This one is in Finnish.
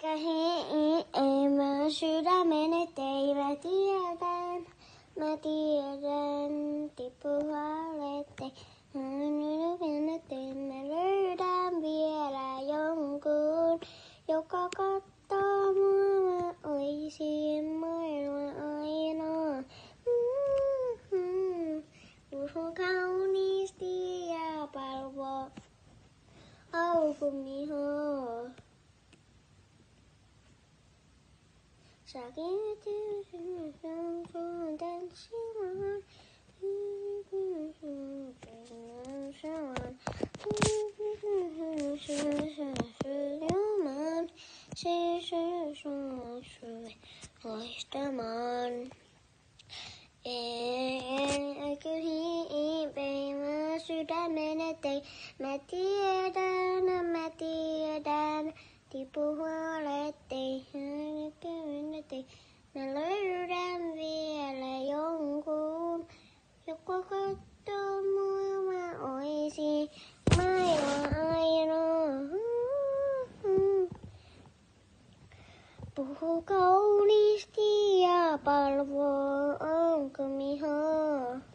Hei, mä sydämeni teivät tiedän. Mä tiedän, tippuhalette. Mä löydän vielä jonkun, joka kattoo mua. Mä oisin maailman ainoa. Puhun kauniisti ja palvoo aukumihoa. Sakin tanssimaan. Loistamaan. Eikö hiipeä sydämeni tei? Mä tiedän, tipu huolettei. Mä löydän vielä jonkun, joka katsoo mua. Mä oisin maailman ainoa. Puhu kauniisti ja palvoo aukumihoa.